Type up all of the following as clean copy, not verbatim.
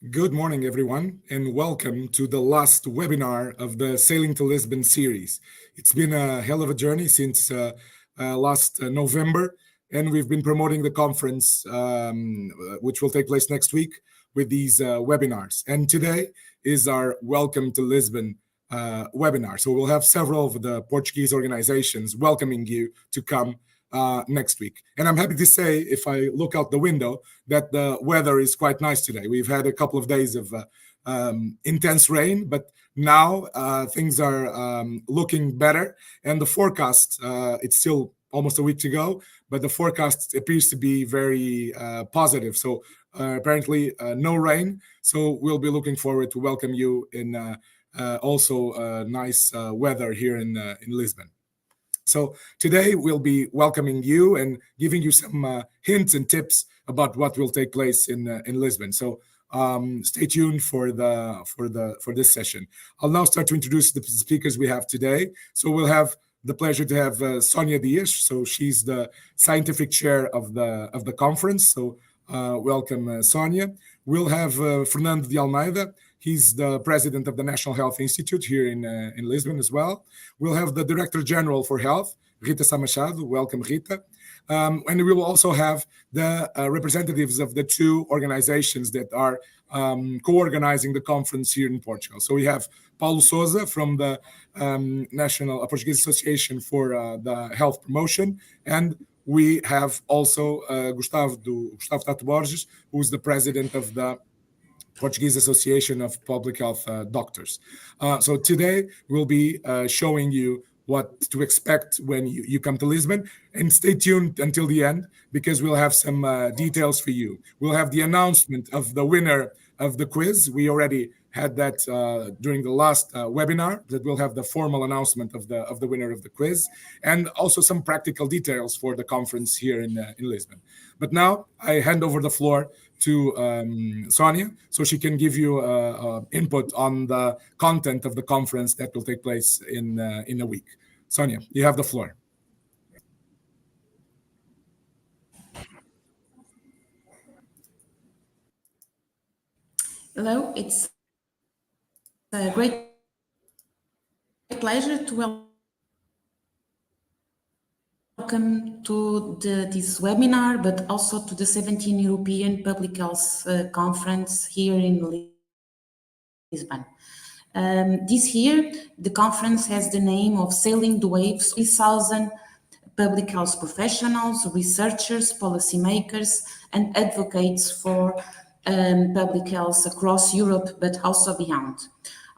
Good morning, everyone, and welcome to the last webinar of the Sailing to Lisbon series. It's been a hell of a journey since last November, and we've been promoting the conference, which will take place next week, with these webinars. And today is our Welcome to Lisbon webinar. So we'll have several of the Portuguese organizations welcoming you to come next week. And I'm happy to say, if I look out the window, that the weather is quite nice today. We've had a couple of days of intense rain, but now things are looking better. And the forecast, it's still almost a week to go, but the forecast appears to be very positive. So apparently no rain. So we'll be looking forward to welcome you in also nice weather here in Lisbon. So today we'll be welcoming you and giving you some hints and tips about what will take place in Lisbon. So stay tuned for this session. I'll now start to introduce the speakers we have today. So we'll have the pleasure to have Sonia Dias. So she's the scientific chair of the conference. So welcome, Sonia. We'll have Fernando de Almeida. He's the president of the National Health Institute here in Lisbon as well. We'll have the Director General for Health, Rita Sá Machado. Welcome, Rita. And we will also have the representatives of the two organizations that are co-organizing the conference here in Portugal. So we have Paulo Souza from the National Portuguese Association for the Health Promotion, and we have also Gustavo Tato Borges, who is the president of the Portuguese Association of Public Health Doctors. So today we'll be showing you what to expect when you come to Lisbon, and stay tuned until the end because we'll have some details for you. We'll have the announcement of the winner of the quiz. We already had that during the last webinar, that we'll have the formal announcement of the winner of the quiz, and also some practical details for the conference here in Lisbon. But now I hand over the floor to Sonia, so she can give you input on the content of the conference that will take place in a week. Sonia, you have the floor. Hello, it's a great pleasure to welcome to this webinar, but also to the 17th European Public Health Conference here in Lisbon. This year, the conference has the name of Sailing the Waves. 3,000 public health professionals, researchers, policymakers, and advocates for public health across Europe, but also beyond.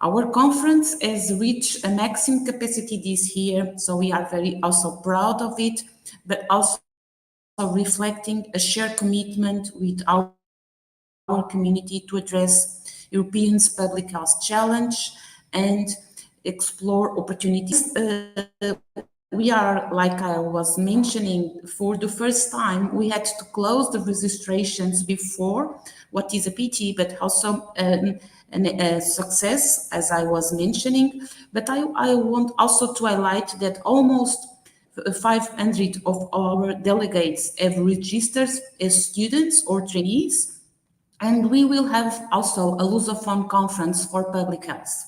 Our conference has reached a maximum capacity this year, so we are very also proud of it, but also reflecting a shared commitment with our community to address Europeans' public health challenge and explore opportunities. We are, like I was mentioning, for the first time, we had to close the registrations before, what is a pity, but also a success, as I was mentioning. But I want also to highlight that almost 500 of our delegates have registered as students or trainees, and we will have also a Lusophone conference for public health.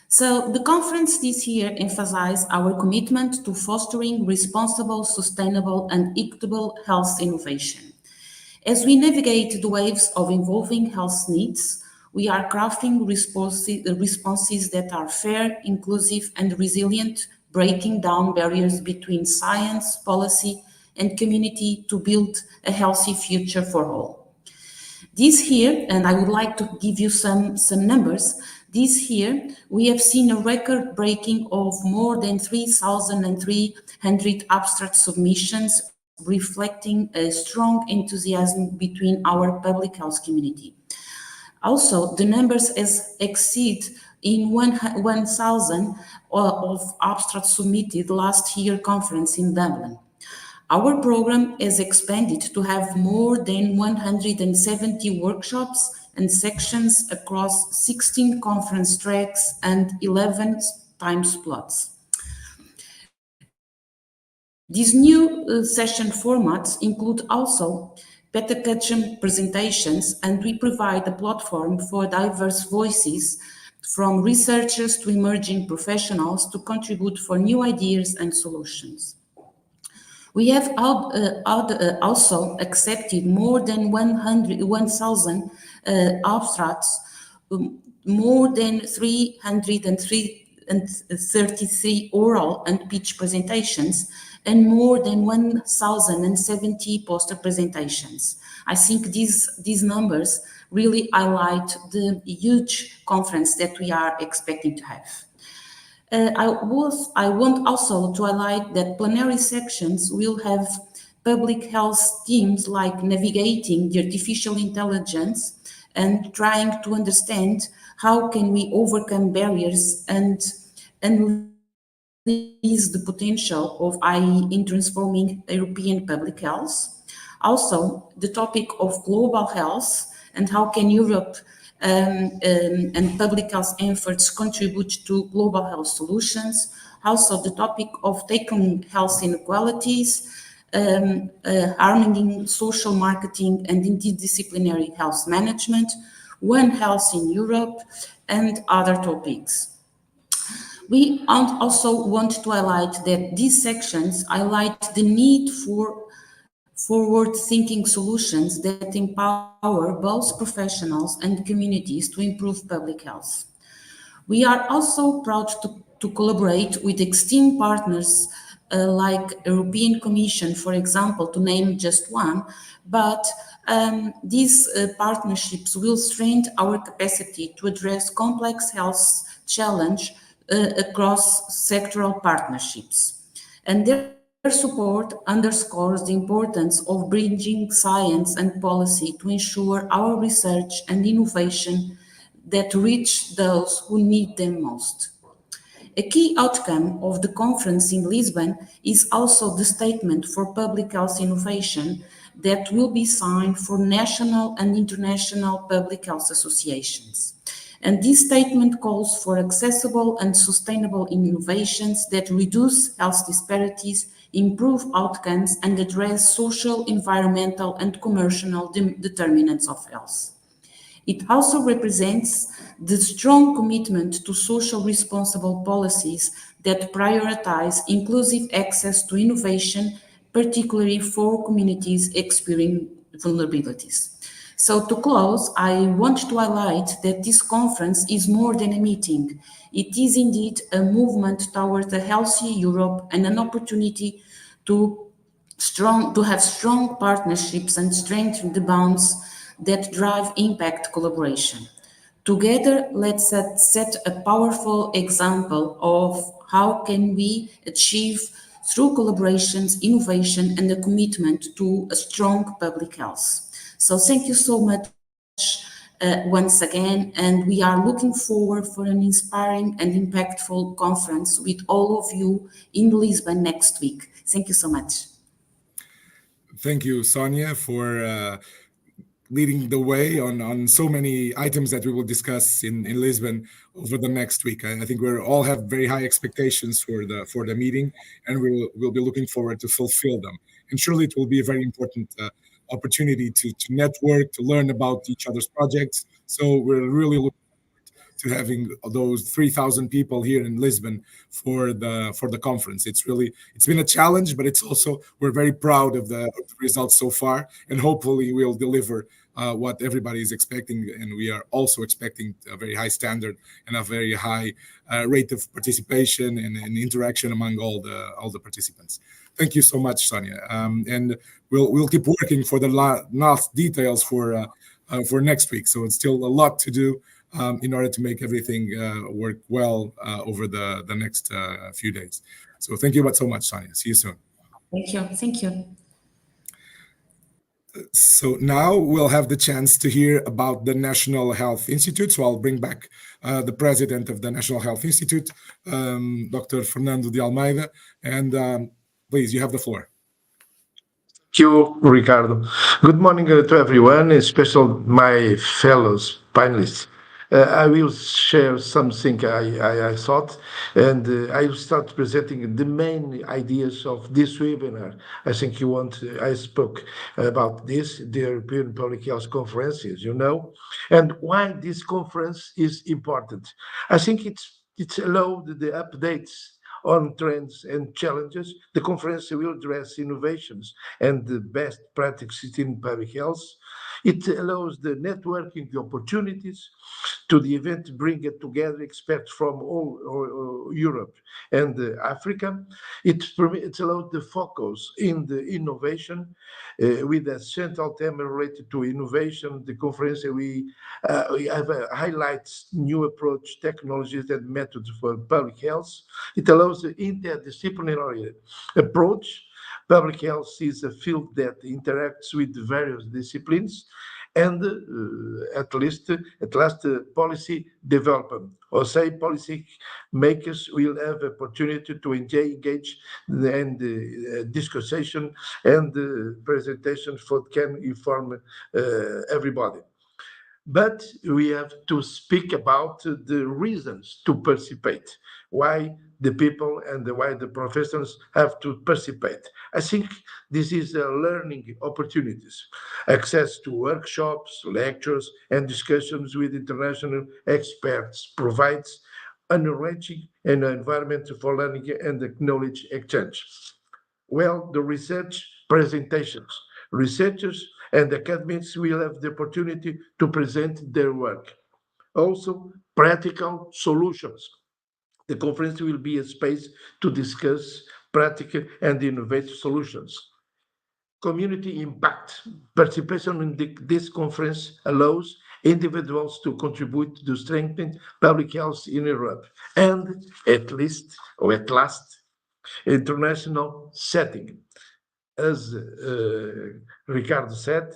So the conference this year emphasized our commitment to fostering responsible, sustainable, and equitable health innovation. As we navigate the waves of evolving health needs, we are crafting responses that are fair, inclusive, and resilient, breaking down barriers between science, policy, and community to build a healthy future for all. This year, and I would like to give you some numbers, this year we have seen a record-breaking of more than 3,300 abstract submissions, reflecting a strong enthusiasm between our public health community. Also, the numbers exceed in 1,000 of abstracts submitted last year conference in Dublin. Our program has expanded to have more than 170 workshops and sections across 16 conference tracks and 11 time slots. These new session formats include also pedagogical presentations, and we provide a platform for diverse voices from researchers to emerging professionals to contribute for new ideas and solutions. We have also accepted more than 1,000 abstracts, more than 333 oral and pitch presentations, and more than 1,070 poster presentations. I think these numbers really highlight the huge conference that we are expecting to have. I want also to highlight that plenary sections will have public health themes like navigating the artificial intelligence and trying to understand how can we overcome barriers and unleash the potential of IE in transforming European public health. Also, the topic of global health and how can Europe and public health efforts contribute to global health solutions. Also, the topic of tackling health inequalities, harmony, social marketing, and interdisciplinary health management, One Health in Europe, and other topics. We also want to highlight that these sections highlight the need for forward-thinking solutions that empower both professionals and communities to improve public health. We are also proud to collaborate with esteemed partners like European Commission, for example, to name just one, but these partnerships will strengthen our capacity to address complex health challenge across sectoral partnerships. And their support underscores the importance of bridging science and policy to ensure our research and innovation that reach those who need them most. A key outcome of the conference in Lisbon is also the statement for public health innovation that will be signed for national and international public health associations. And this statement calls for accessible and sustainable innovations that reduce health disparities, improve outcomes, and address social, environmental, and commercial determinants of health. It also represents the strong commitment to social responsible policies that prioritize inclusive access to innovation, particularly for communities experiencing vulnerabilities. So to close, I want to highlight that this conference is more than a meeting. It is indeed a movement towards a healthy Europe and an opportunity to have strong partnerships and strengthen the bonds that drive impact collaboration. Together, let's set a powerful example of how can we achieve through collaborations, innovation, and a commitment to a strong public health. So thank you so much once again, and we are looking forward for an inspiring and impactful conference with all of you in Lisbon next week. Thank you so much. Thank you, Sonia, for leading the way on so many items that we will discuss in Lisbon over the next week. I think we all have very high expectations for the meeting, and we'll be looking forward to fulfill them. And surely it will be a very important opportunity to network, to learn about each other's projects. So we're really looking to having those 3,000 people here in Lisbon for the conference. It's been a challenge, but it's also we're very proud of the results so far, and hopefully we'll deliver what everybody is expecting, and we are also expecting a very high standard and a very high rate of participation and interaction among all the participants. Thank you so much, Sonia, and we'll keep working for the last details for next week. So it's still a lot to do in order to make everything work well over the next few days. So thank you so much, Sonia. See you soon. Thank you. Thank you. So now we'll have the chance to hear about the National Health Institute. So I'll bring back the president of the National Health Institute, Dr. Fernando de Almeida. And please, you have the floor. Thank you, Ricardo. Good morning to everyone, especially my fellows panelists. I will share something I thought, and I will start presenting the main ideas of this webinar. I think I spoke about this, the European Public Health Conferences, and why this conference is important. I think it's allowed the updates on trends and challenges. The conference will address innovations and the best practices in public health. It allows the networking opportunities to the event, bring it together experts from all Europe and Africa. It allows the focus in the innovation with a central theme related to innovation. The conference we have highlights new approach, technologies, and methods for public health. It allows the interdisciplinary approach. Public health is a field that interacts with various disciplines and at last policy development, or say policy makers will have opportunity to engage and discussion and presentation for can inform everybody. But we have to speak about the reasons to participate, why the people and why the professionals have to participate. I think this is a learning opportunities, access to workshops, lectures, and discussions with international experts provides an enriching and environment for learning and knowledge exchange. Well, the research presentations. Researchers and academics will have the opportunity to present their work. Also, practical solutions. The conference will be a space to discuss practical and innovative solutions. Community impact. Participation in this conference allows individuals to contribute to strengthen public health in Europe and at last, international setting. As Ricardo said,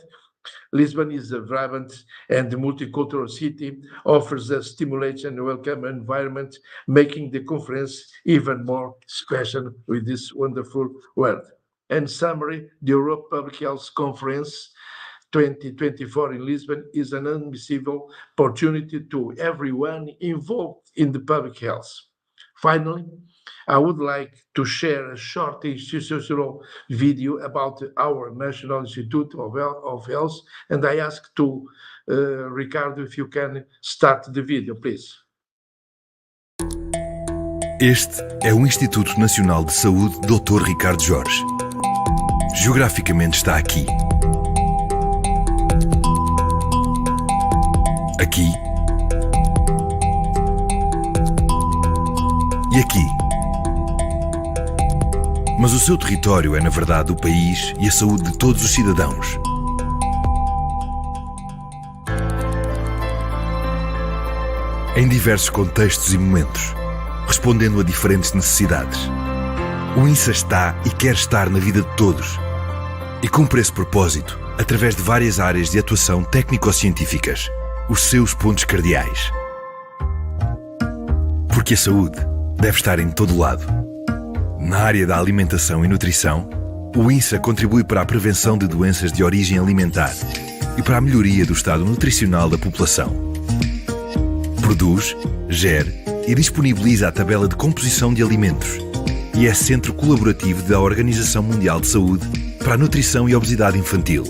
Lisbon is a vibrant and multicultural city, offers a stimulating and welcome environment, making the conference even more special with this wonderful word. In summary, the Europe Public Health Conference 2024 in Lisbon is an unmissable opportunity to everyone involved in the public health. Finally, I would like to share a short institutional video about our National Institute of Health, and I ask to Ricardo if you can start the video, please. Este é o Instituto Nacional de Saúde Dr. Ricardo Jorge. Geograficamente está aqui. Aqui. E aqui. Mas o seu território é, na verdade, o país e a saúde de todos os cidadãos. Em diversos contextos e momentos, respondendo a diferentes necessidades. O INSA está e quer estar na vida de todos e cumpre esse propósito através de várias áreas de atuação técnico-científicas, os seus pontos cardeais. Porque a saúde deve estar em todo lado. Na área da alimentação e nutrição, o INSA contribui para a prevenção de doenças de origem alimentar e para a melhoria do estado nutricional da população. Produz, gere e disponibiliza a tabela de composição de alimentos e é centro colaborativo da Organização Mundial de Saúde para a Nutrição e Obesidade Infantil.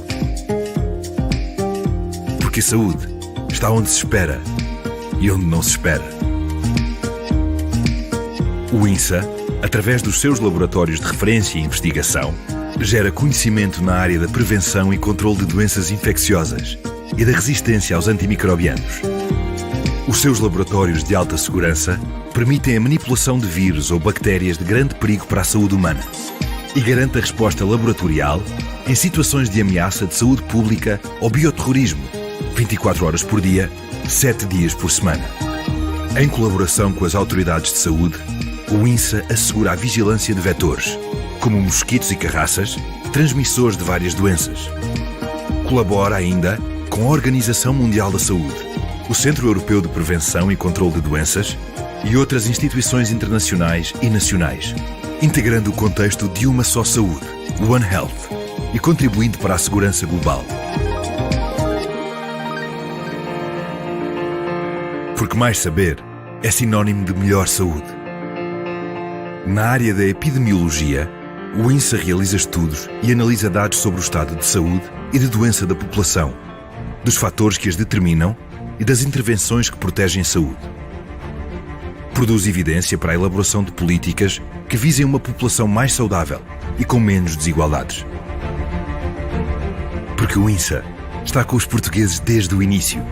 Porque a saúde está onde se espera e onde não se espera. O INSA, através dos seus laboratórios de referência e investigação, gera conhecimento na área da prevenção e controle de doenças infecciosas e da resistência aos antimicrobianos. Os seus laboratórios de alta segurança permitem a manipulação de vírus ou bactérias de grande perigo para a saúde humana e garante a resposta laboratorial em situações de ameaça de saúde pública ou bioterrorismo, 24 horas por dia, 7 dias por semana. Em colaboração com as autoridades de saúde, o INSA assegura a vigilância de vetores, como mosquitos e carraças, transmissores de várias doenças. Colabora ainda com a Organização Mundial da Saúde, o Centro Europeu de Prevenção e Controle de Doenças e outras instituições internacionais e nacionais, integrando o contexto de uma só saúde, One Health, e contribuindo para a segurança global. Porque mais saber é sinónimo de melhor saúde. Na área da epidemiologia, o INSA realiza estudos e analisa dados sobre o estado de saúde e de doença da população, dos fatores que as determinam e das intervenções que protegem a saúde. Produz evidência para a elaboração de políticas que visem uma população mais saudável e com menos desigualdades. Porque o INSA está com os portugueses desde o início.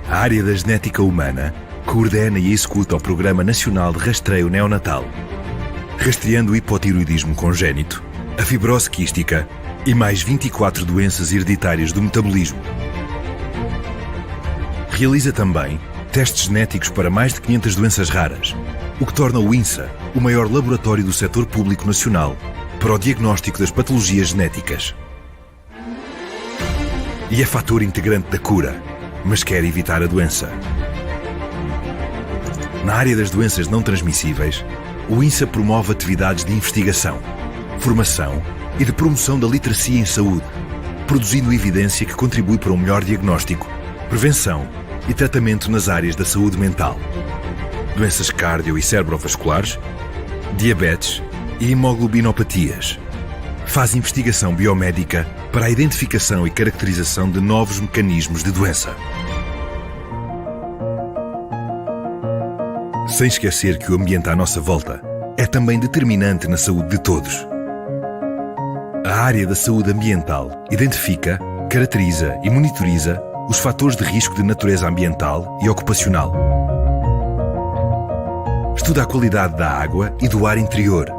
A área da genética humana coordena e executa o Programa Nacional de Rastreio Neonatal, rastreando o hipotiroidismo congénito, a fibrose quística e mais 24 doenças hereditárias do metabolismo. Realiza também testes genéticos para mais de 500 doenças raras, o que torna o INSA o maior laboratório do setor público nacional para o diagnóstico das patologias genéticas. E é fator integrante da cura, mas quer evitar a doença. Na área das doenças não transmissíveis, o INSA promove atividades de investigação, formação e de promoção da literacia em saúde, produzindo evidência que contribui para um melhor diagnóstico, prevenção e tratamento nas áreas da saúde mental, doenças cardio- e cerebrovasculares, diabetes e hemoglobinopatias. Faz investigação biomédica para a identificação e caracterização de novos mecanismos de doença. Sem esquecer que o ambiente à nossa volta é também determinante na saúde de todos. A área da saúde ambiental identifica, caracteriza e monitoriza os fatores de risco de natureza ambiental e ocupacional. Estuda a qualidade da água e do ar interior.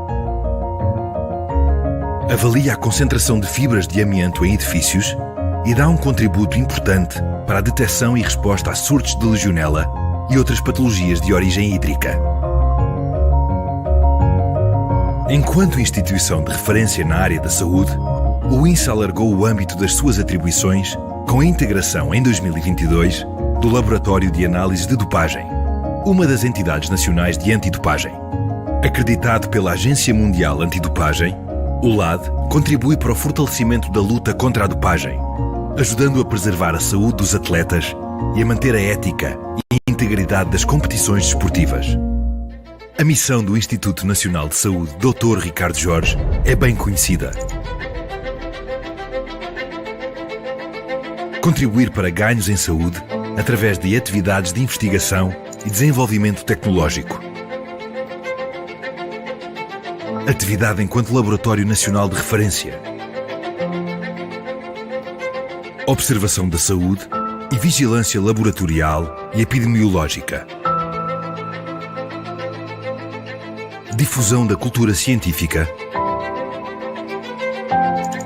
Avalia a concentração de fibras de amianto em edifícios e dá um contributo importante para a detecção e resposta a surtos de legionela e outras patologias de origem hídrica. Enquanto instituição de referência na área da saúde, o INSA alargou o âmbito das suas atribuições com a integração, em 2022, do Laboratório de Análise de Dopagem, uma das entidades nacionais de antidopagem. Acreditado pela Agência Mundial Antidopagem, o LAD contribui para o fortalecimento da luta contra a dopagem, ajudando a preservar a saúde dos atletas e a manter a ética e a integridade das competições desportivas. A missão do Instituto Nacional de Saúde, Dr. Ricardo Jorge, é bem conhecida. Contribuir para ganhos em saúde através de atividades de investigação e desenvolvimento tecnológico. Atividade enquanto Laboratório Nacional de Referência. Observação da saúde e vigilância laboratorial e epidemiológica. Difusão da cultura científica.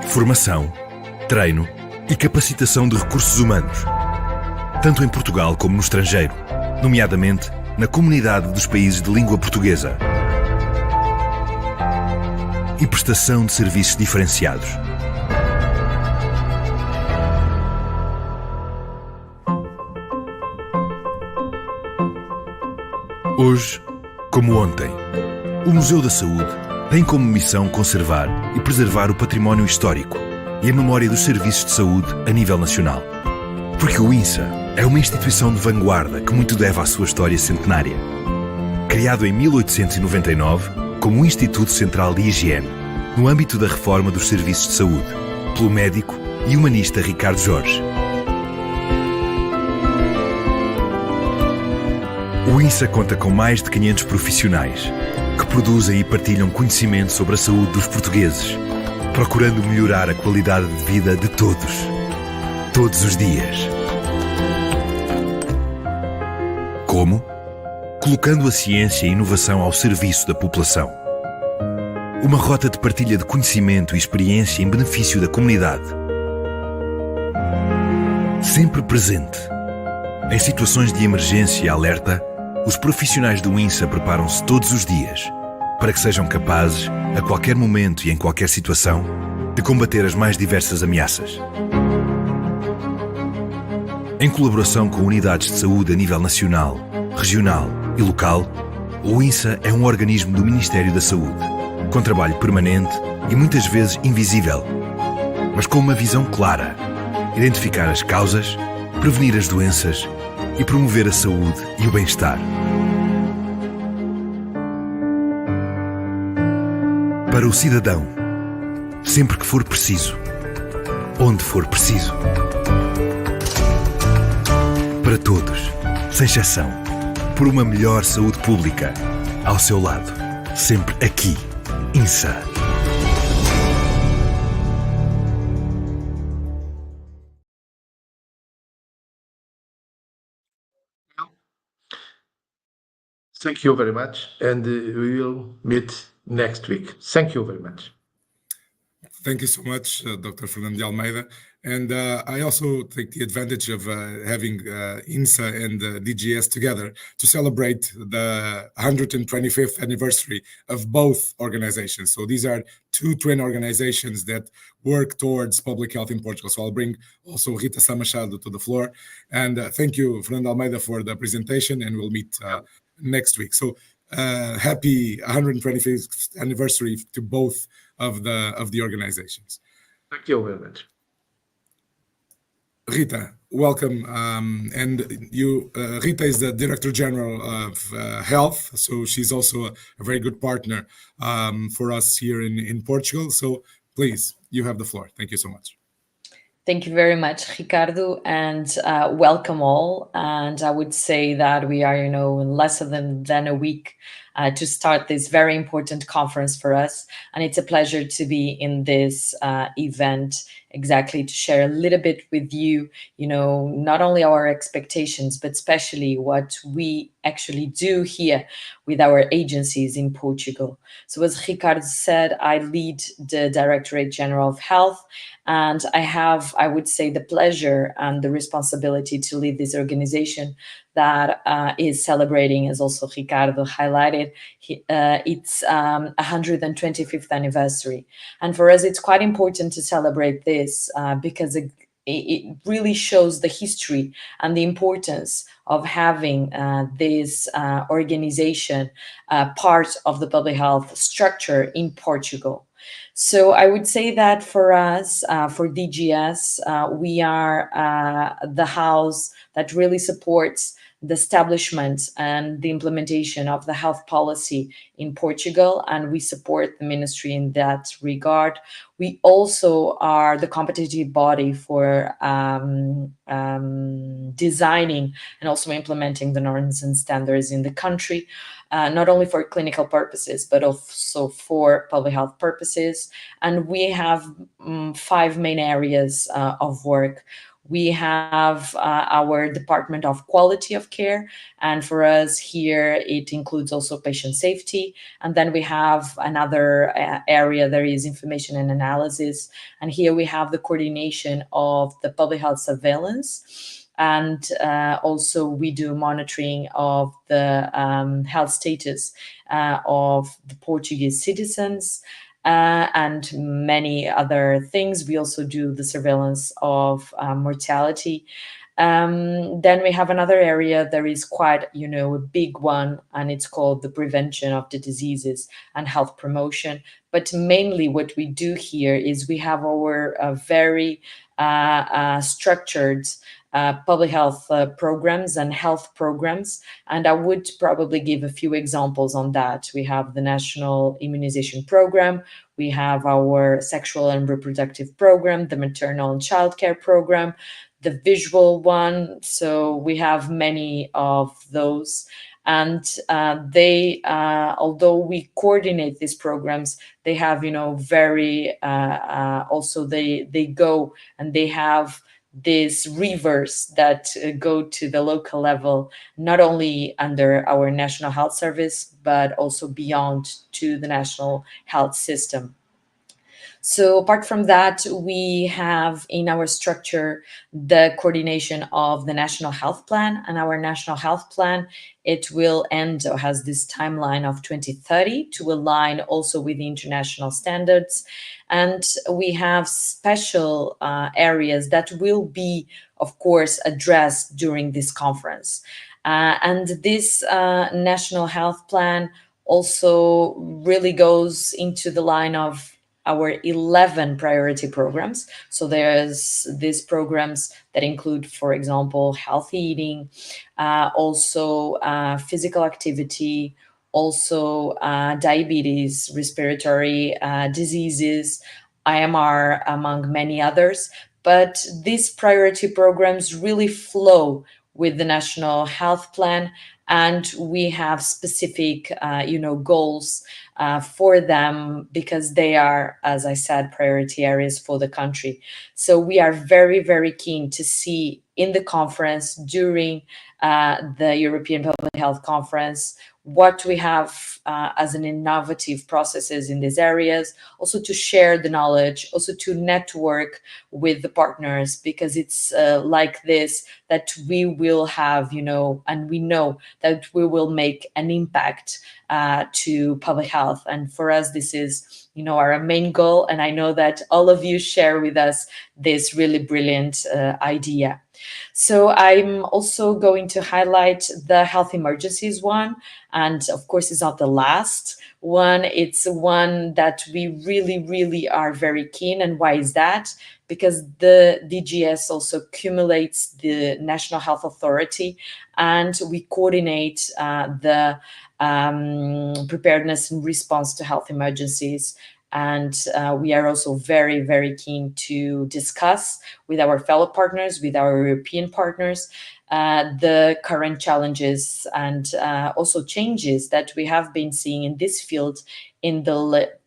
Formação, treino e capacitação de recursos humanos, tanto em Portugal como no estrangeiro, nomeadamente na comunidade dos países de língua portuguesa. E prestação de serviços diferenciados. Hoje, como ontem, o Museu da Saúde tem como missão conservar e preservar o património histórico e a memória dos serviços de saúde a nível nacional. Porque o INSA é uma instituição de vanguarda que muito deve à sua história centenária. Criado em 1899 como um Instituto Central de Higiene, no âmbito da reforma dos serviços de saúde, pelo médico e humanista Ricardo Jorge. O INSA conta com mais de 500 profissionais que produzem e partilham conhecimento sobre a saúde dos portugueses, procurando melhorar a qualidade de vida de todos os dias. Como? Colocando a ciência e a inovação ao serviço da população. Uma rota de partilha de conhecimento e experiência em benefício da comunidade. Sempre presente. Em situações de emergência e alerta, os profissionais do INSA preparam-se todos os dias para que sejam capazes, a qualquer momento e em qualquer situação, de combater as mais diversas ameaças. Em colaboração com unidades de saúde a nível nacional, regional e local, o INSA é um organismo do Ministério da Saúde, com trabalho permanente e muitas vezes invisível, mas com uma visão clara: identificar as causas, prevenir as doenças e promover a saúde e o bem-estar. Para o cidadão, sempre que for preciso, onde for preciso. Para todos, sem exceção, por uma melhor saúde pública, ao seu lado, sempre aqui, INSA. Thank you very much, and we will meet next week. Thank you very much. Thank you so much, Dr. Fernando de Almeida. And I also take the advantage of having INSA and DGS together to celebrate the 125th anniversary of both organizations. So these are two twin organizations that work towards public health in Portugal. So I'll bring also Rita Samachado to the floor. And thank you, Fernando Almeida, for the presentation, and we'll meet next week. So happy 125th anniversary to both of the organizations. Thank you very much. Rita, welcome. And you, Rita is the Director General of Health, so she's also a very good partner for us here in Portugal. So please, you have the floor. Thank you so much. Thank you very much, Ricardo, and welcome all. And I would say that we are, in less than a week to start this very important conference for us. And it's a pleasure to be in this event, exactly to share a little bit with you, not only our expectations, but especially what we actually do here with our agencies in Portugal. So as Ricardo said, I lead the Directorate General of Health, and I have, I would say, the pleasure and the responsibility to lead this organization that is celebrating, as also Ricardo highlighted, its 125th anniversary. And for us, it's quite important to celebrate this because it really shows the history and the importance of having this organization part of the public health structure in Portugal. So I would say that for us, for DGS, we are the house that really supports the establishment and the implementation of the health policy in Portugal, and we support the ministry in that regard. We also are the competitive body for designing and also implementing the norms and standards in the country, not only for clinical purposes, but also for public health purposes. And we have 5 main areas of work. We have our Department of Quality of Care, and for us here, it includes also patient safety. And then we have another area, there is information and analysis. And here we have the coordination of the public health surveillance. And also we do monitoring of the health status of the Portuguese citizens. And many other things. We also do the surveillance of mortality. Then we have another area, there is quite, a big one, and it's called the prevention of the diseases and health promotion. But mainly what we do here is we have our very structured public health programs and health programs. And I would probably give a few examples on that. We have the National Immunization Program. We have our Sexual and Reproductive Program, the Maternal and Childcare Program, the visual one. So we have many of those. And they, although we coordinate these programs, they have, very, also they go and they have this reverse that go to the local level, not only under our National Health Service, but also beyond to the national health system. So apart from that, we have in our structure the coordination of the National Health Plan, and our National Health Plan, it will end or has this timeline of 2030 to align also with the international standards. And we have special areas that will be, of course, addressed during this conference. And this National Health Plan also really goes into the line of our 11 priority programs. So there's these programs that include, for example, healthy eating, also physical activity, also diabetes, respiratory diseases, IMR, among many others. But these priority programs really flow with the National Health Plan, and we have specific, goals for them because they are, as I said, priority areas for the country. So we are very, very keen to see in the conference, during the European Public Health Conference, what we have as an innovative processes in these areas, also to share the knowledge, also to network with the partners, because it's like this that we will have, and we know that we will make an impact to public health. And for us, this is, our main goal. And I know that all of you share with us this really brilliant idea. So I'm also going to highlight the health emergencies one. And of course, it's not the last one. It's one that we really, really are very keen. And why is that? Because the DGS also accumulates the National Health Authority, and we coordinate the preparedness and response to health emergencies. And we are also very, very keen to discuss with our fellow partners, with our European partners, the current challenges and also changes that we have been seeing in this field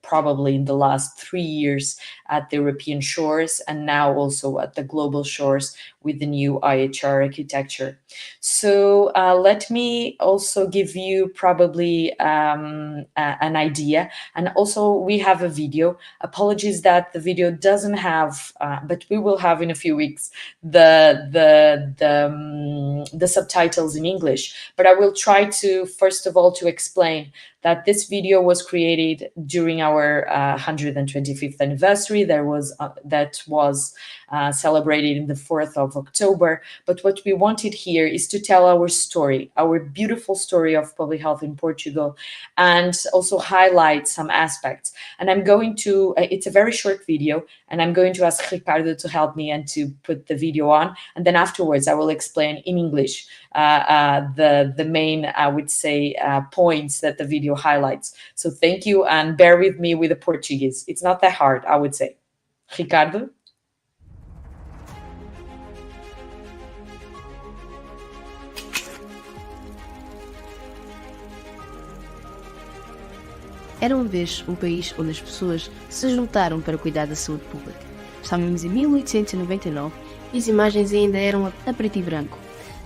probably in the last 3 years at the European shores, and now also at the global shores with the new IHR architecture. So let me also give you probably an idea. And also we have a video. Apologies that the video doesn't have, but we will have in a few weeks the subtitles in English. But I will try to, first of all, to explain that this video was created during our 125th anniversary. That was celebrated in the 4th of October. But what we wanted here is to tell our story, our beautiful story of public health in Portugal, and also highlight some aspects. And I'm going to, it's a very short video, and I'm going to ask Ricardo to help me and to put the video on. And then afterwards, I will explain in English the main, I would say, points that the video highlights. So thank you, and bear with me with the Portuguese. It's not that hard, I would say. Ricardo? Era uma vez um país onde as pessoas se juntaram para cuidar da saúde pública. Estávamos em 1899 e as imagens ainda eram a preto e branco.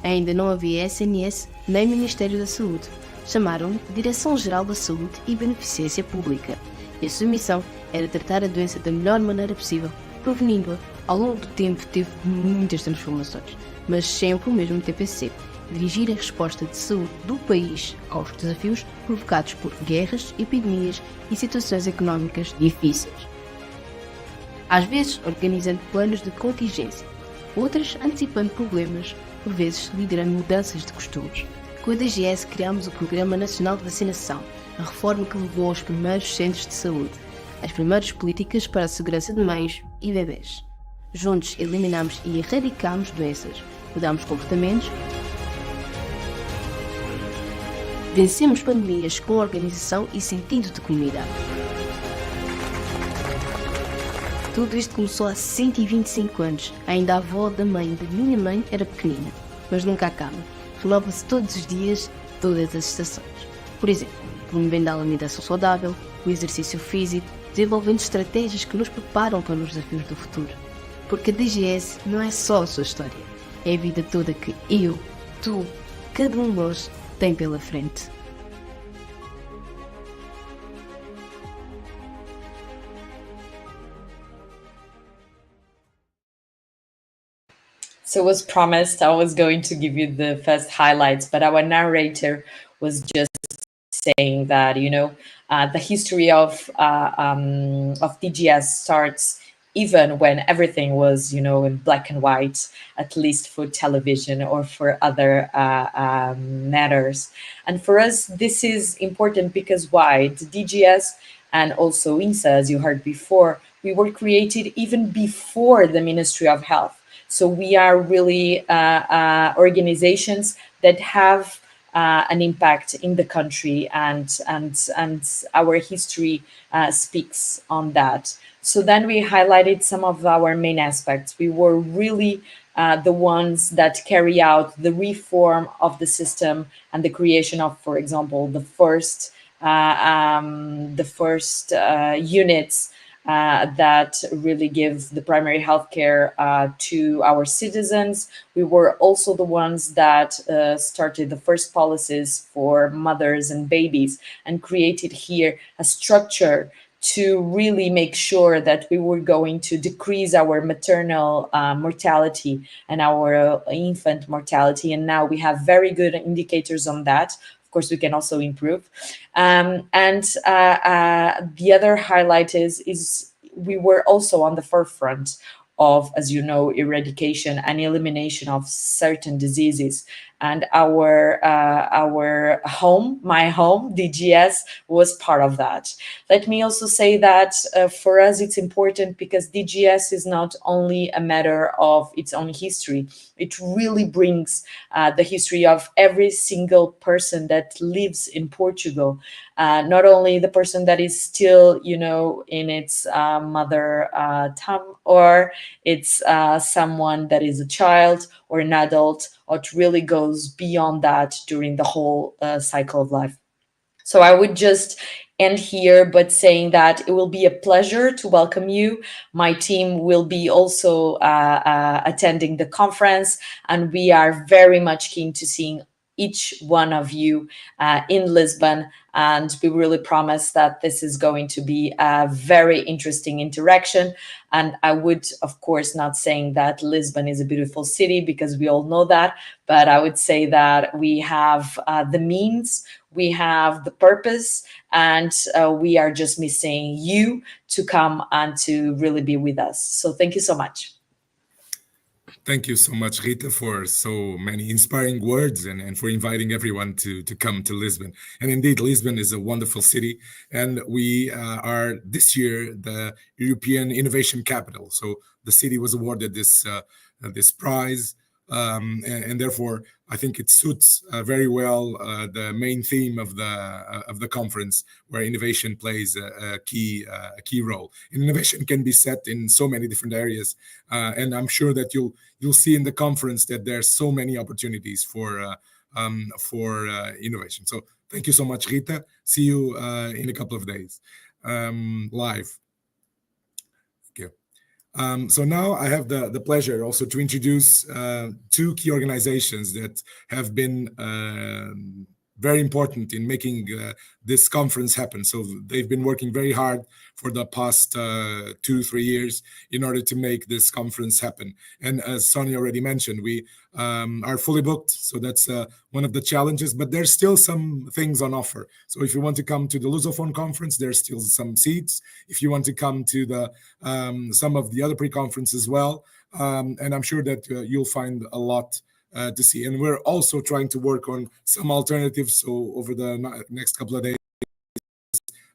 Ainda não havia SNS nem Ministério da Saúde. Chamaram-lhe Direção-Geral da Saúde e Beneficência Pública. E a sua missão era tratar a doença da melhor maneira possível, prevenindo-a. Ao longo do tempo teve muitas transformações, mas sempre o mesmo TPC: dirigir a resposta de saúde do país aos desafios provocados por guerras, epidemias e situações económicas difíceis. Às vezes organizando planos de contingência, outras antecipando problemas, por vezes liderando mudanças de costumes. Com a DGS criámos o Programa Nacional de Vacinação, a reforma que levou aos primeiros centros de saúde, as primeiras políticas para a segurança de mães e bebés. Juntos eliminamos e erradicamos doenças, mudamos comportamentos, vencemos pandemias com organização e sentido de comunidade. Tudo isto começou há 125 anos. Ainda a avó da mãe da minha mãe era pequenina, mas nunca acaba. Renova-se todos os dias, todas as estações. Por exemplo, promovendo a alimentação saudável, o exercício físico, desenvolvendo estratégias que nos preparam para os desafios do futuro. Porque a DGS não é só a sua história, é a vida toda que eu, tu, cada um de nós tem pela frente. So as promised, I was going to give you the first highlights, but our narrator was just saying that, the history of DGS starts even when everything was, in black and white, at least for television or for other matters. And for us, this is important because why? The DGS and also INSA, as you heard before, we were created even before the Ministry of Health. So we are really organizations that have an impact in the country, and our history speaks on that. So then we highlighted some of our main aspects. We were really the ones that carry out the reform of the system and the creation of, for example, the first units that really give the primary healthcare to our citizens. We were also the ones that started the first policies for mothers and babies and created here a structure to really make sure that we were going to decrease our maternal mortality and our infant mortality. And now we have very good indicators on that. Of course, we can also improve. The other highlight is we were also on the forefront of, as you know, eradication and elimination of certain diseases. And our home, my home, DGS, was part of that. Let me also say that for us, it's important because DGS is not only a matter of its own history. It really brings the history of every single person that lives in Portugal. Not only the person that is still, in its mother tongue, or it's someone that is a child or an adult, or it really goes beyond that during the whole cycle of life. So I would just end here, but saying that it will be a pleasure to welcome you. My team will be also attending the conference, and we are very much keen to seeing each one of you in Lisbon. And we really promise that this is going to be a very interesting interaction. And I would, of course, not saying that Lisbon is a beautiful city, because we all know that, but I would say that we have the means, we have the purpose, and we are just missing you to come and to really be with us. So thank you so much. Thank you so much, Rita, for so many inspiring words and for inviting everyone to come to Lisbon. And indeed, Lisbon is a wonderful city. And we are this year the European Innovation Capital. So the city was awarded this prize. And therefore, I think it suits very well the main theme of the conference, where innovation plays a key role. Innovation can be set in so many different areas, and I'm sure that you'll see in the conference that there's so many opportunities for innovation. So thank you so much, Rita. See you in a couple of days live. So now I have the pleasure also to introduce two key organizations that have been very important in making this conference happen. So they've been working very hard for the past 2-3 years in order to make this conference happen. And as Sonia already mentioned, we are fully booked. So that's one of the challenges, but there's still some things on offer. So if you want to come to the Lusophone conference, there's still some seats. If you want to come to the some of the other pre-conference as well, and I'm sure that you'll find a lot to see. And we're also trying to work on some alternatives. So over the next couple of days,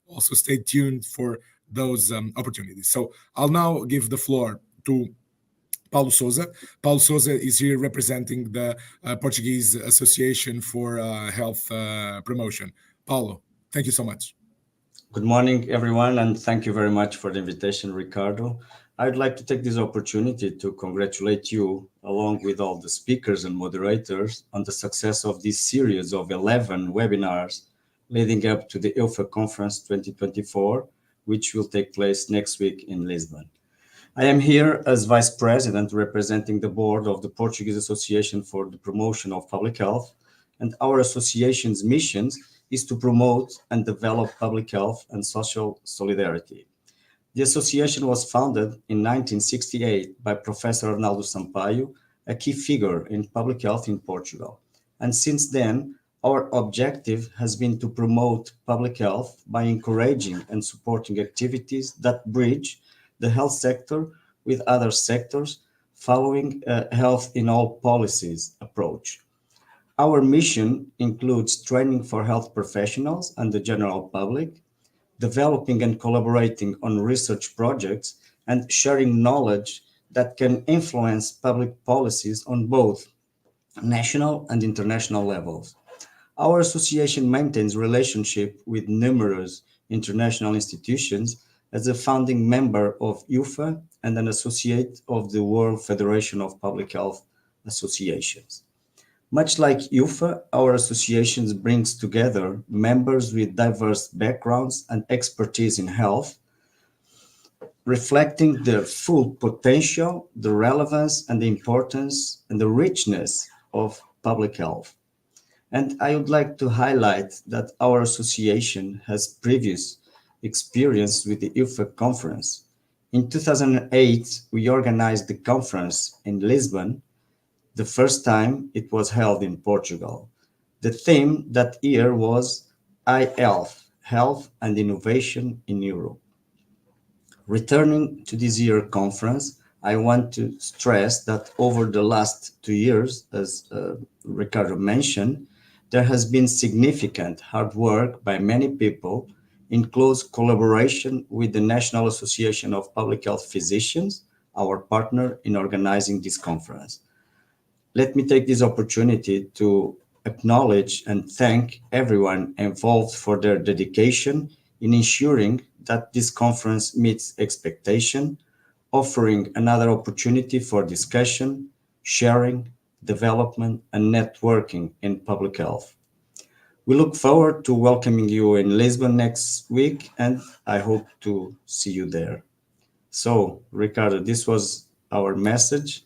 also stay tuned for those opportunities. So I'll now give the floor to Paulo Souza. Paulo Souza is here representing the Portuguese Association for Health Promotion. Paulo, thank you so much. Good morning, everyone, and thank you very much for the invitation, Ricardo. I'd like to take this opportunity to congratulate you, along with all the speakers and moderators, on the success of this series of 11 webinars leading up to the EUFA Conference 2024, which will take place next week in Lisbon. I am here as Vice President representing the board of the Portuguese Association for the Promotion of Public Health, and our association's mission is to promote and develop public health and social solidarity. The association was founded in 1968 by Professor Arnaldo Sampaio, a key figure in public health in Portugal. And since then, our objective has been to promote public health by encouraging and supporting activities that bridge the health sector with other sectors, following a health in all policies approach. Our mission includes training for health professionals and the general public, developing and collaborating on research projects, and sharing knowledge that can influence public policies on both national and international levels. Our association maintains relationship with numerous international institutions as a founding member of UFA and an associate of the World Federation of Public Health Associations. Much like UFA, our associations brings together members with diverse backgrounds and expertise in health, reflecting the full potential, the relevance, and the importance and the richness of public health. And I would like to highlight that our association has previous experience with the UFA conference. In 2008, we organized the conference in Lisbon. The first time it was held in Portugal. The theme that year was iHealth, Health and Innovation in Europe. Returning to this year conference, I want to stress that over the last 2 years, as Ricardo mentioned, there has been significant hard work by many people in close collaboration with the National Association of Public Health Physicians, our partner in organizing this conference. Let me take this opportunity to acknowledge and thank everyone involved for their dedication in ensuring that this conference meets expectation, offering another opportunity for discussion, sharing, development, and networking in public health. We look forward to welcoming you in Lisbon next week, and I hope to see you there. So, Ricardo, this was our message.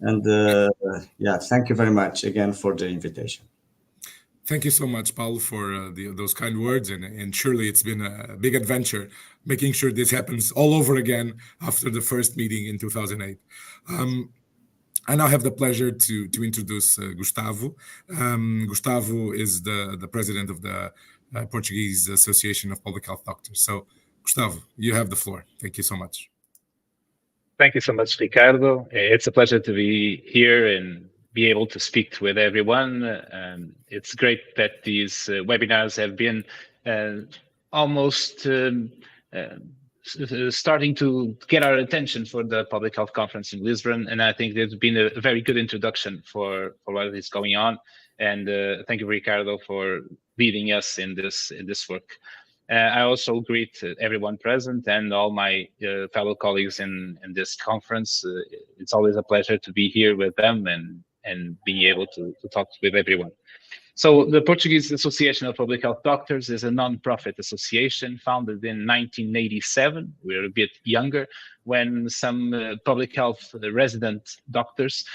And yeah, thank you very much again for the invitation. Thank you so much, Paulo, for those kind words. And surely it's been a big adventure making sure this happens all over again after the first meeting in 2008. I now have the pleasure to introduce Gustavo. Gustavo is the president of the Portuguese Association of Public Health Doctors. So, Gustavo, you have the floor. Thank you so much. Thank you so much, Ricardo. It's a pleasure to be here and be able to speak with everyone. It's great that these webinars have been almost starting to get our attention for the Public Health Conference in Lisbon. And I think there's been a very good introduction for what is going on. And thank you, Ricardo, for leading us in this work. I also greet everyone present and all my fellow colleagues in this conference. It's always a pleasure to be here with them and being able to talk with everyone. So the Portuguese Association of Public Health Doctors is a non-profit association founded in 1987. We're a bit younger, when some public health resident doctors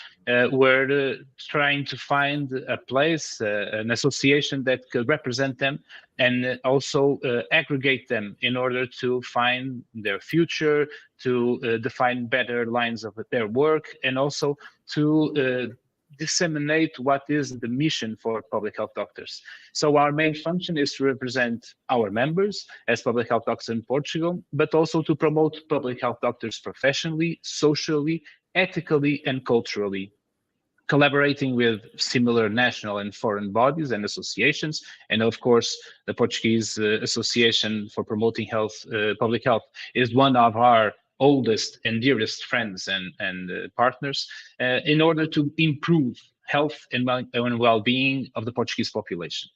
were trying to find a place, an association that could represent them and also aggregate them in order to find their future, to define better lines of their work, and also to disseminate what is the mission for public health doctors. So our main function is to represent our members as public health doctors in Portugal, but also to promote public health doctors professionally, socially, ethically, and culturally, collaborating with similar national and foreign bodies and associations. And of course, the Portuguese Association for Promoting Health, Public Health is one of our oldest and dearest friends and partners in order to improve health and well-being of the Portuguese population.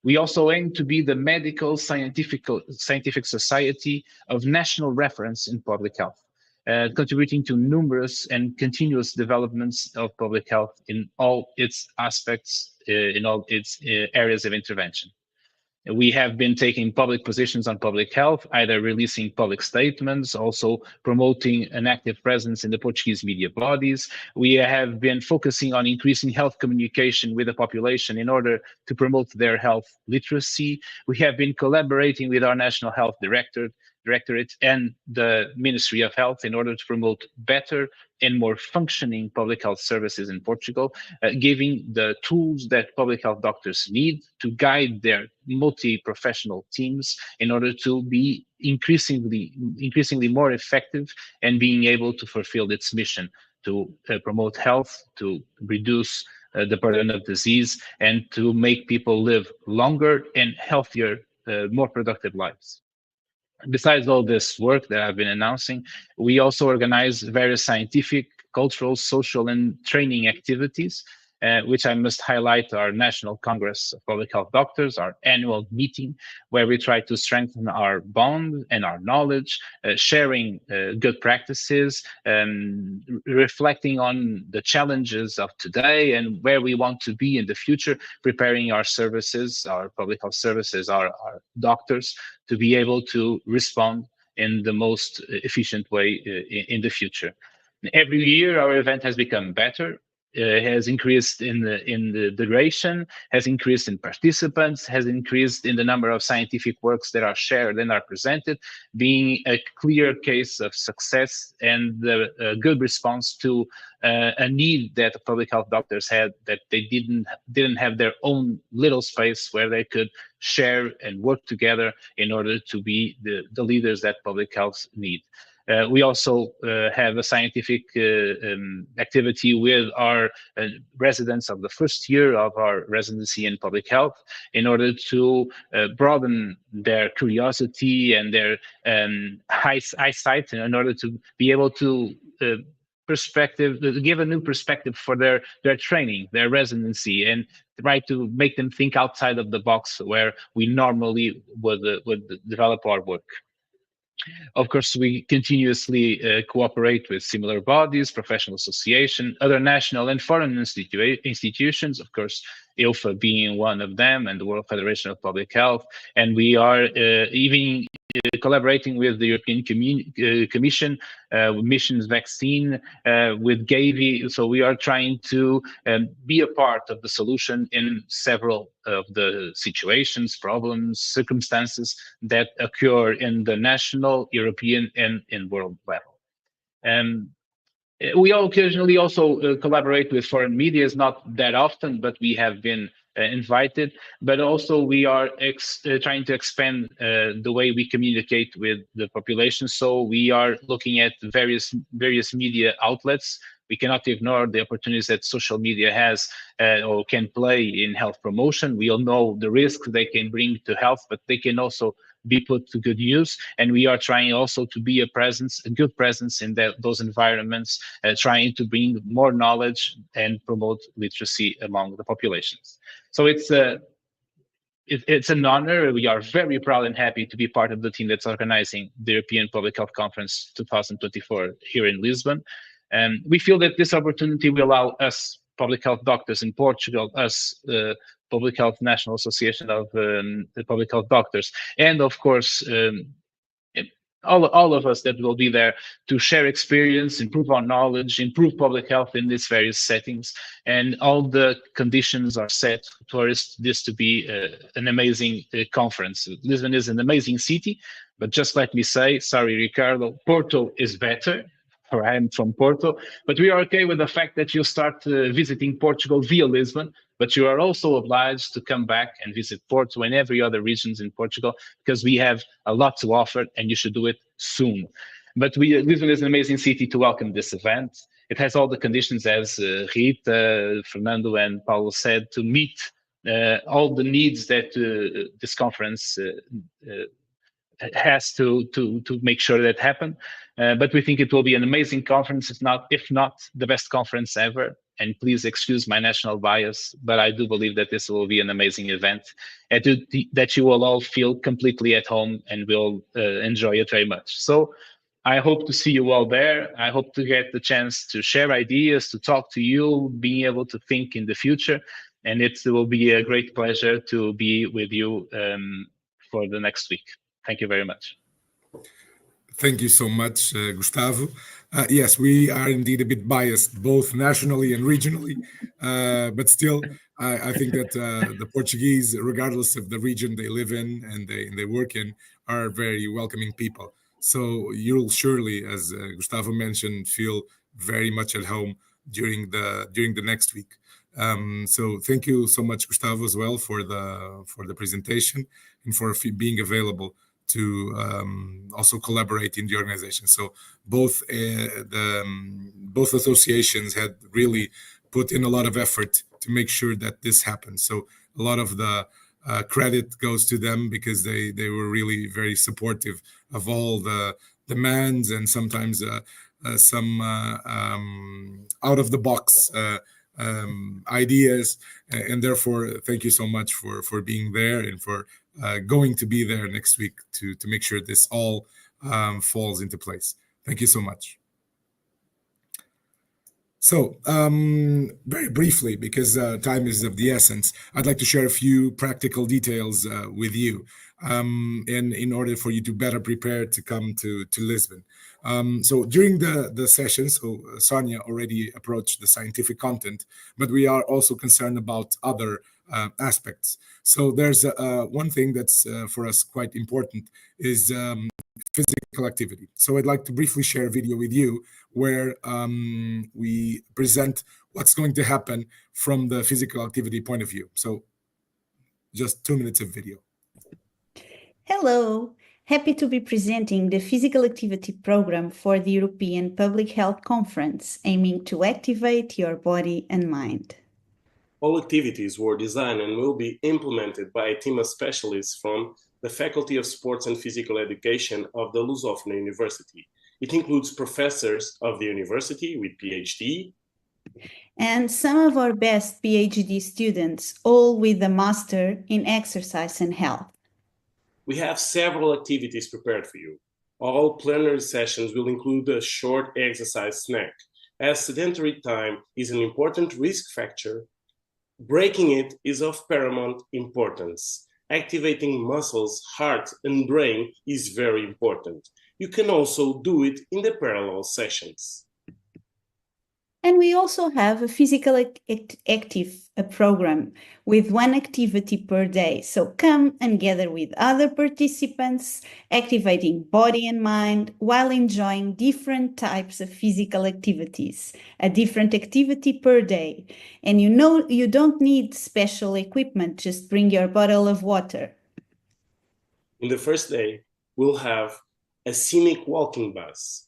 We also aim to be the medical scientific society of national reference in public health, contributing to numerous and continuous developments of public health in all its aspects, in all its areas of intervention. We have been taking public positions on public health, either releasing public statements, also promoting an active presence in the Portuguese media bodies. We have been focusing on increasing health communication with the population in order to promote their health literacy. We have been collaborating with our National Health Directorate and the Ministry of Health in order to promote better and more functioning public health services in Portugal, giving the tools that public health doctors need to guide their multi-professional teams in order to be increasingly more effective and being able to fulfill its mission to promote health, to reduce the burden of disease, and to make people live longer and healthier, more productive lives. Besides all this work that I've been announcing, we also organize various scientific, cultural, social, and training activities, which I must highlight our National Congress of Public Health Doctors, our annual meeting, where we try to strengthen our bond and our knowledge, sharing good practices, reflecting on the challenges of today and where we want to be in the future, preparing our services, our public health services, our doctors, to be able to respond in the most efficient way in the future. Every year, our event has become better, has increased in the duration, has increased in participants, has increased in the number of scientific works that are shared and are presented, being a clear case of success and a good response to a need that public health doctors had, that they didn't have their own little space where they could share and work together in order to be the leaders that public health need. We also have a scientific activity with our residents of the first year of our residency in public health in order to broaden their curiosity and their eyesight, in order to be able to give a new perspective for their training, their residency, and try to make them think outside of the box where we normally would develop our work. Of course, we continuously cooperate with similar bodies, professional association, other national and foreign institutions, of course, ILFA being one of them, and the World Federation of Public Health. And we are even collaborating with the European Commission, Missions Vaccine, with Gavi. So we are trying to be a part of the solution in several of the situations, problems, circumstances that occur in the national, European, and in world level. We occasionally also collaborate with foreign media, not that often, but we have been invited. But also we are trying to expand the way we communicate with the population. So we are looking at various media outlets. We cannot ignore the opportunities that social media has or can play in health promotion. We all know the risks they can bring to health, but they can also be put to good use. And we are trying also to be a good presence in those environments, trying to bring more knowledge and promote literacy among the populations. So it's an honor. We are very proud and happy to be part of the team that's organizing the European Public Health Conference 2024 here in Lisbon. And we feel that this opportunity will allow us, public health doctors in Portugal, us, Public Health National Association of the Public Health Doctors, and of course, all of us that will be there to share experience, improve our knowledge, improve public health in these various settings. And all the conditions are set for this to be an amazing conference. Lisbon is an amazing city, but just let me say, sorry, Ricardo, Porto is better. Or I am from Porto, but we are okay with the fact that you start visiting Portugal via Lisbon, but you are also obliged to come back and visit Porto and every other regions in Portugal, because we have a lot to offer and you should do it soon. But Lisbon is an amazing city to welcome this event. It has all the conditions, as Rita, Fernando, and Paulo said, to meet all the needs that this conference has to make sure that happen. But we think it will be an amazing conference, if not the best conference ever. And please excuse my national bias, but I do believe that this will be an amazing event, and that you will all feel completely at home and will enjoy it very much. So I hope to see you all there. I hope to get the chance to share ideas, to talk to you, being able to think in the future. And it will be a great pleasure to be with you for the next week. Thank you very much. Thank you so much, Gustavo. Yes, we are indeed a bit biased, both nationally and regionally, but still, I think that the Portuguese, regardless of the region they live in and they work in, are very welcoming people. So you'll surely, as Gustavo mentioned, feel very much at home during the next week. So thank you so much, Gustavo, as well for the presentation and for being available to also collaborate in the organization. So both associations had really put in a lot of effort to make sure that this happens. So a lot of the credit goes to them because they were really very supportive of all the demands and sometimes some out of the box ideas, and therefore thank you so much for being there and for going to be there next week to make sure this all falls into place. Thank you so much. So, very briefly, because time is of the essence, I'd like to share a few practical details with you in order for you to better prepare to come to Lisbon. So during the session, so Sonia already approached the scientific content, but we are also concerned about other aspects. So there's one thing that's for us quite important is physical activity. So I'd like to briefly share a video with you where we present what's going to happen from the physical activity point of view. So just 2 minutes of video. Hello, happy to be presenting the physical activity program for the European Public Health Conference, aiming to activate your body and mind. All activities were designed and will be implemented by a team of specialists from the Faculty of Sports and Physical Education of the Lusófona University. It includes professors of the university with PhD, and some of our best PhD students, all with a master in exercise and health. We have several activities prepared for you. All plenary sessions will include a short exercise snack. As sedentary time is an important risk factor, breaking it is of paramount importance. Activating muscles, heart, and brain is very important. You can also do it in the parallel sessions. And we also have a physical active program with one activity per day. So come and gather with other participants, activating body and mind while enjoying different types of physical activities, a different activity per day. And you know you don't need special equipment, just bring your bottle of water. In the first day, we'll have a scenic walking bus.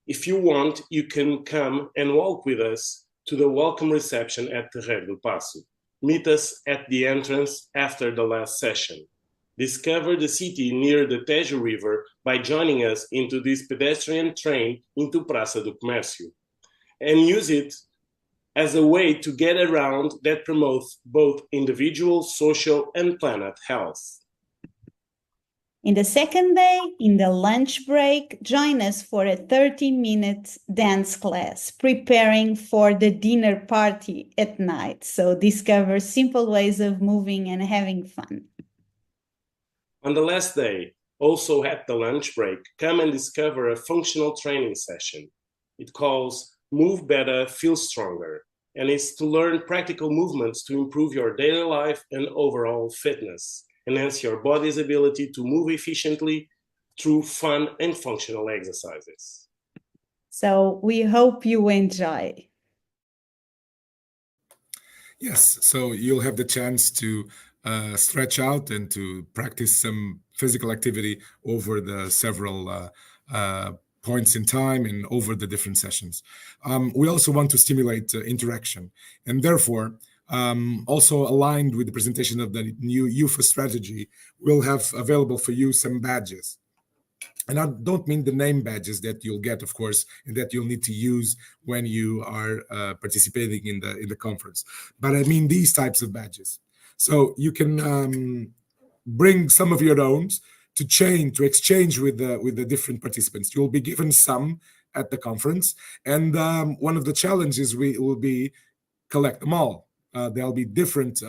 If you want, you can come and walk with us to the welcome reception at Terreiro do Paço. Meet us at the entrance after the last session. Discover the city near the Tejo River by joining us into this pedestrian train into Praça do Comércio, and use it as a way to get around that promotes both individual, social, and planet health. In the second day, in the lunch break, join us for a 30-minute dance class, preparing for the dinner party at night. So discover simple ways of moving and having fun. On the last day, also at the lunch break, come and discover a functional training session. It calls Move Better, Feel Stronger, and it's to learn practical movements to improve your daily life and overall fitness. Enhance your body's ability to move efficiently through fun and functional exercises. So we hope you enjoy. Yes, so you'll have the chance to stretch out and to practice some physical activity over the several points in time and over the different sessions. We also want to stimulate interaction, and therefore, also aligned with the presentation of the new UFA strategy, we'll have available for you some badges. And I don't mean the name badges that you'll get, of course, and that you'll need to use when you are participating in the conference. But I mean these types of badges. So you can bring some of your own to exchange with the different participants. You'll be given some at the conference, and one of the challenges will be collect them all. There'll be different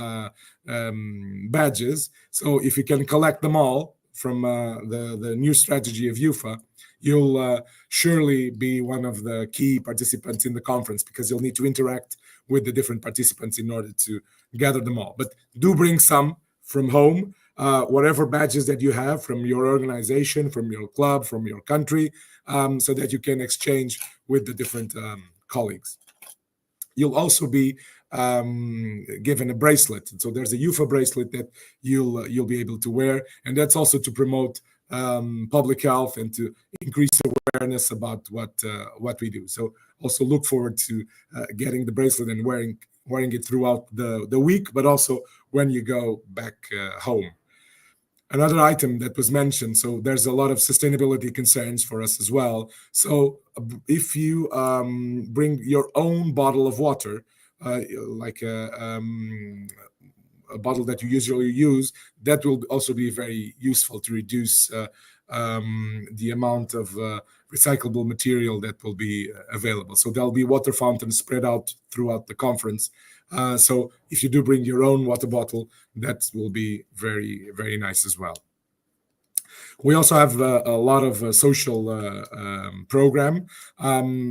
badges. So if you can collect them all from the new strategy of UFA, you'll surely be one of the key participants in the conference, because you'll need to interact with the different participants in order to gather them all. But do bring some from home, whatever badges that you have from your organization, from your club, from your country, so that you can exchange with the different colleagues. You'll also be given a bracelet. So there's a UFA bracelet that you'll be able to wear, and that's also to promote public health and to increase awareness about what we do. So also look forward to getting the bracelet and wearing wearing it throughout the week, but also when you go back home. Another item that was mentioned, so there's a lot of sustainability concerns for us as well. So if you bring your own bottle of water, like a bottle that you usually use, that will also be very useful to reduce the amount of recyclable material that will be available. So there'll be water fountains spread out throughout the conference. So if you do bring your own water bottle, that will be very, very nice as well. We also have a lot of social program.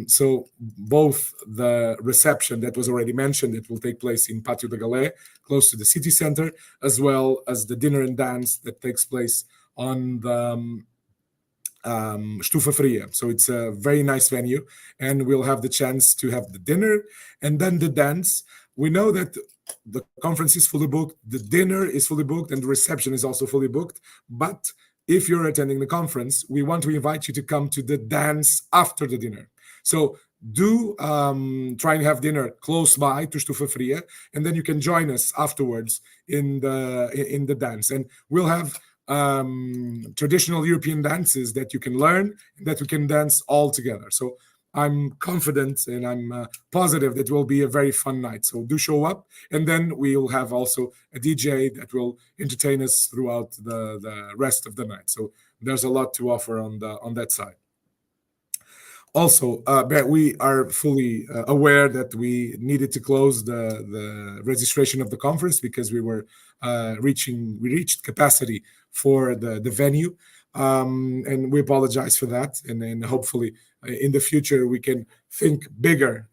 So both the reception that was already mentioned, it will take place in Pátio da Galé, close to the city center, as well as the dinner and dance that takes place on the Estufa Fria. So it's a very nice venue, and we'll have the chance to have the dinner and then the dance. We know that the conference is fully booked, the dinner is fully booked, and the reception is also fully booked. But if you're attending the conference, we want to invite you to come to the dance after the dinner. So do try and have dinner close by to Estufa Fria, and then you can join us afterwards in the dance. And we'll have traditional European dances that you can learn, that we can dance all together. So I'm confident and I'm positive that it will be a very fun night. So do show up, and then we'll have also a DJ that will entertain us throughout the rest of the night. So there's a lot to offer on that side. Also, we are fully aware that we needed to close the registration of the conference because we reached capacity for the venue, and we apologize for that. And then hopefully in the future we can think bigger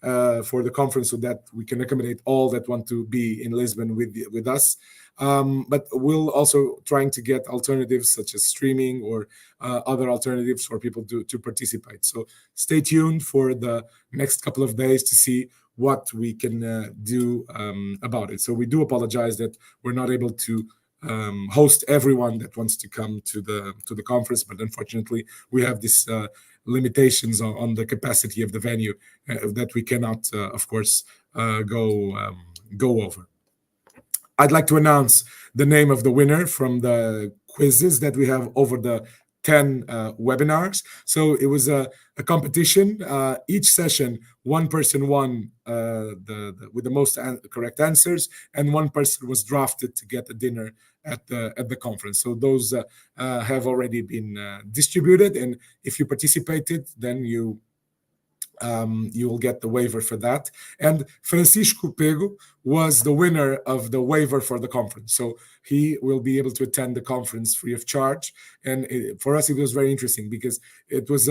for the conference so that we can accommodate all that want to be in Lisbon with us. But we'll also trying to get alternatives such as streaming or other alternatives for people to participate. So stay tuned for the next couple of days to see what we can do about it. So we do apologize that we're not able to host everyone that wants to come to the conference, but unfortunately we have these limitations on the capacity of the venue that we cannot, of course, go over. I'd like to announce the name of the winner from the quizzes that we have over the 10 webinars. So it was a competition. Each session, one person won with the most correct answers, and one person was drafted to get a dinner at the conference. So those have already been distributed, and if you participated, then you will get the waiver for that. And Francisco Pego was the winner of the waiver for the conference. So he will be able to attend the conference free of charge. And for us, it was very interesting because it was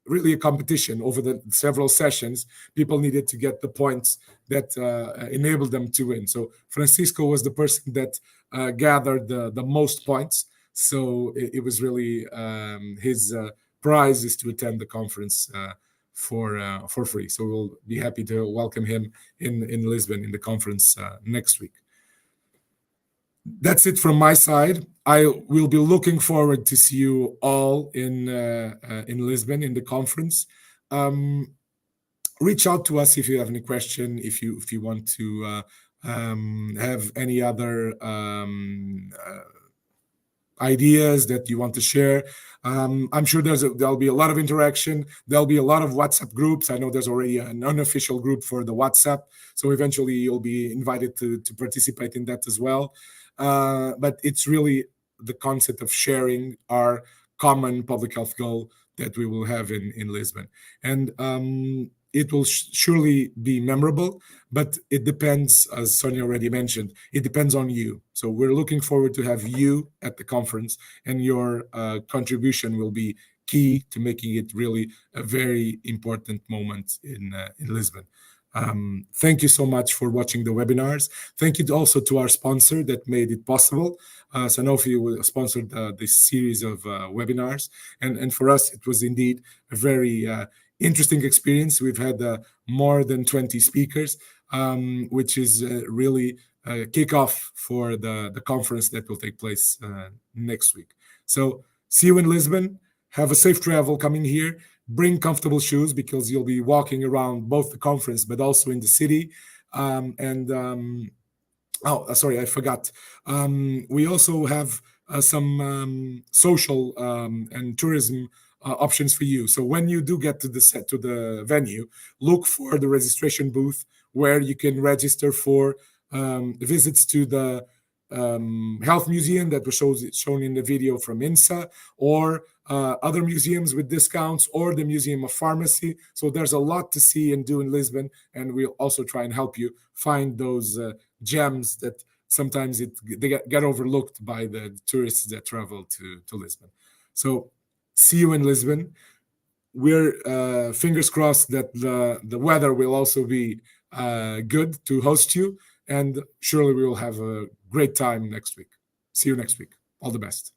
really a competition over the several sessions. People needed to get the points that enabled them to win. So Francisco was the person that gathered the most points. So it was really his prize is to attend the conference for free. So we'll be happy to welcome him in Lisbon in the conference next week. That's it from my side. I will be looking forward to see you all in Lisbon in the conference. Reach out to us if you have any question, if you want to have any other ideas that you want to share. I'm sure there'll be a lot of interaction. There'll be a lot of WhatsApp groups. I know there's already an unofficial group for the WhatsApp. So eventually you'll be invited to participate in that as well. But it's really the concept of sharing our common public health goal that we will have in Lisbon. And it will surely be memorable, but it depends, as Sonia already mentioned, it depends on you. So we're looking forward to have you at the conference, and your contribution will be key to making it really a very important moment in Lisbon. Thank you so much for watching the webinars. Thank you also to our sponsor that made it possible. Sanofi sponsored this series of webinars. And for us, it was indeed a very interesting experience. We've had more than 20 speakers, which is really a kickoff for the conference that will take place next week. So see you in Lisbon. Have a safe travel coming here. Bring comfortable shoes because you'll be walking around both the conference but also in the city. Sorry, I forgot. We also have some social and tourism options for you. So when you do get to the venue, look for the registration booth where you can register for visits to the health museum that was shown in the video from INSA, or other museums with discounts, or the Museum of Pharmacy. So there's a lot to see and do in Lisbon, and we'll also try and help you find those gems that sometimes they get overlooked by the tourists that travel to Lisbon. So see you in Lisbon. We're fingers crossed that the weather will also be good to host you, and surely we will have a great time next week. See you next week. All the best.